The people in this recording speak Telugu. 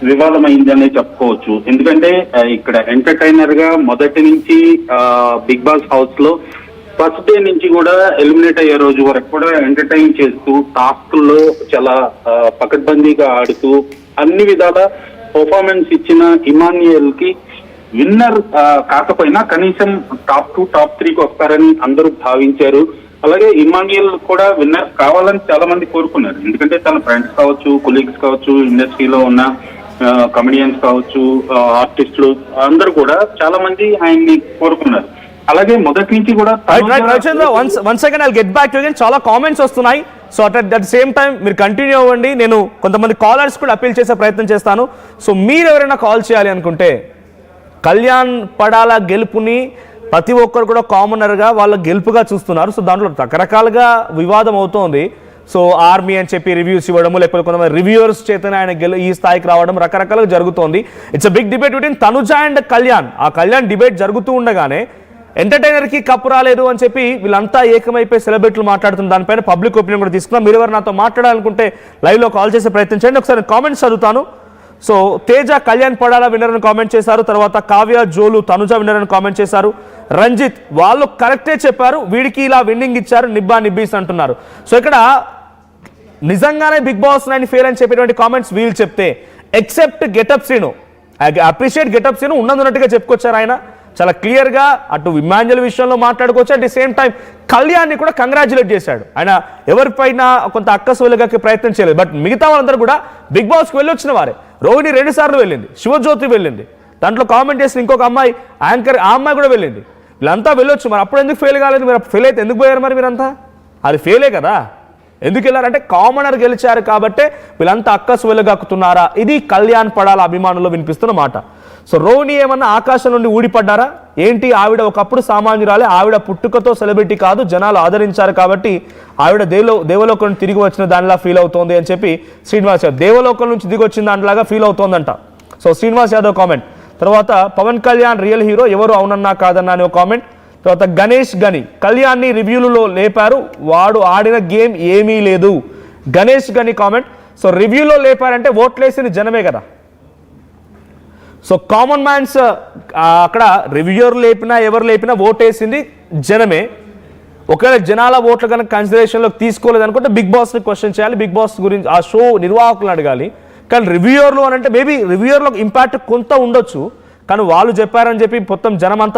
వివాదమైందనే చెప్పుకోవచ్చు. ఎందుకంటే ఇక్కడ ఎంటర్టైనర్ గా మొదటి నుంచి బిగ్ బాస్ హౌస్ లో ఫస్ట్ డే నుంచి కూడా ఎలిమినేట్ అయ్యే రోజు వరకు కూడా ఎంటర్టైన్ చేస్తూ టాస్క్ల్లో చాలా పకడ్బందీగా ఆడుతూ అన్ని విధాల పర్ఫార్మెన్స్ ఇచ్చిన ఇమాన్యుయల్ కి విన్నర్ కాకపోయినా కనీసం టాప్ 2, టాప్ 3కి వస్తారని అందరూ భావించారు. అలాగే ఇమాన్యుయల్ కూడా విన్నర్ కావాలని చాలా మంది కోరుకున్నారు. ఎందుకంటే తన ఫ్రెండ్స్ కావచ్చు, కొలీగ్స్ కావచ్చు, ఇండస్ట్రీలో ఉన్న కమెడియన్స్ కావచ్చు, ఆర్టిస్టులు అందరూ కూడా చాలా మంది ఆయన్ని కోరుకున్నారు. అలాగే మొదటి నుంచి కూడా one second I get back to again. చాలా కామెంట్స్ వస్తున్నాయి. So at the same time మీరు కంటిన్యూ అవ్వండి. నేను కొంతమంది కాలర్స్ కూడా అపీల్ చేసే ప్రయత్నం చేస్తాను. సో మీరు ఎవరైనా కాల్ చేయాలి అనుకుంటే కళ్యాణ్ పడాల గెలుపుని ప్రతి ఒక్కరు కూడా కామనర్గా వాళ్ళ గెలుపుగా చూస్తున్నారు. సో దాంట్లో రకరకాలుగా వివాదం అవుతోంది. సో ఆర్మీ అని చెప్పి రివ్యూస్ ఇవ్వడము, లేకపోతే కొంతమంది రివ్యూవర్స్ చేతనే ఆయన ఈ స్థాయికి రావడం రకరకాలుగా జరుగుతోంది. It's a big debate between Tanuja and Kalyan. ఆ కళ్యాణ్ డిబేట్ జరుగుతూ ఉండగానే ఎంటర్టైనర్కి కప్పు రాలేదు అని చెప్పి వీళ్ళంతా ఏకమైపోయి సెలబ్రిటీలు మాట్లాడుతున్న దానిపైన పబ్లిక్ ఒపీనియన్ కూడా తీసుకున్నాం. మీరు ఎవరు నాతో మాట్లాడాలనుకుంటే లైవ్లో కాల్ చేసే ప్రయత్నం చేయండి. ఒకసారి కామెంట్స్ చదువుతాను. సో తేజ కళ్యాణ్ పడాల విన్నర్ అని కామెంట్ చేశారు. తర్వాత కావ్య, జోలు తనుజ విన్నర్ అని కామెంట్ చేశారు. రంజిత్ వాళ్ళు కరెక్టే చెప్పారు, వీడికి ఇలా విన్నింగ్ ఇచ్చారు, నిబ్బా నిబ్బీస్ అంటున్నారు. సో ఇక్కడ నిజంగానే బిగ్ బాస్ 9 ఫెయిల్ అని చెప్పేటువంటి కామెంట్స్ వీళ్ళు చెప్తే, except getup Srinu, appreciate getup Srinu ఉన్నట్టుగా చెప్పుకొచ్చారు. ఆయన చాలా క్లియర్గా అటు ఇమాన్యుయల్ విషయంలో మాట్లాడుకోవచ్చు, అట్ ది సేమ్ టైం కళ్యాణ్ని కూడా కంగ్రాచులేట్ చేశాడు. ఆయన ఎవరిపైన కొంత అక్కసులుగా ప్రయత్నం చేయలేదు. బట్ మిగతా వాళ్ళందరూ కూడా బిగ్ బాస్కి వెళ్ళి వచ్చిన వారే. రోహిణి 2 సార్లు వెళ్ళింది, శివజ్యోతి వెళ్ళింది, దాంట్లో కామెంట్ చేసిన ఇంకొక అమ్మాయి యాంకర్, ఆ అమ్మాయి కూడా వెళ్ళింది. వీళ్ళంతా వెళ్ళొచ్చు. మరి అప్పుడు ఎందుకు ఫెయిల్ కాలేదు? మీరు ఫెయిల్ అయితే ఎందుకు పోయారు? మరి మీరంతా అది ఫెయిలే కదా. ఎందుకు వెళ్ళారంటే కామనర్ గెలిచారు కాబట్టే వీళ్ళంతా అక్కసు వెళ్ళగక్కుతున్నారా? ఇది కళ్యాణ్ పడాల అభిమానుల్లో వినిపిస్తున్న మాట. సో రోహిణి ఏమన్నా ఆకాశం నుండి ఊడిపడ్డారా ఏంటి? ఆవిడ ఒకప్పుడు సామాన్యురాలే, ఆవిడ పుట్టుకతో సెలబ్రిటీ కాదు, జనాలు ఆదరించారు కాబట్టి ఆవిడ దేవలోకం నుంచి తిరిగి వచ్చిన దానిలా ఫీల్ అవుతోంది అని చెప్పి శ్రీనివాస్ యాదవ్ దేవలోకం నుంచి దిగి వచ్చిన దానిలాగా ఫీల్ అవుతోందంట. So Srinivas Yadav comment. తర్వాత పవన్ కళ్యాణ్ రియల్ హీరో, ఎవరు అవునన్నా కాదన్నా అని ఒక కామెంట్. తర్వాత గణేష్ గని కళ్యాణ్ని రివ్యూలలో లేపారు, వాడు ఆడిన గేమ్ ఏమీ లేదు. గణేష్ గని కామెంట్. సో రివ్యూలో లేపారంటే ఓట్లేసింది జనమే కదా. సో కామన్ మ్యాన్స్ అక్కడ రివ్యూర్ లేపినా ఎవరు లేపినా ఓటేసింది జనమే. ఒకవేళ జనాల ఓట్లు కనుక కన్సిడరేషన్లోకి తీసుకోలేదు అనుకుంటే బిగ్ బాస్ని క్వశ్చన్ చేయాలి, బిగ్ బాస్ గురించి ఆ షో నిర్వాహకులను అడగాలి. కానీ రివ్యూయర్లు అని అంటే మేబీ రివ్యూయర్లో ఇంపాక్ట్ కొంత ఉండొచ్చు, కానీ వాళ్ళు చెప్పారని చెప్పి మొత్తం జనం అంతా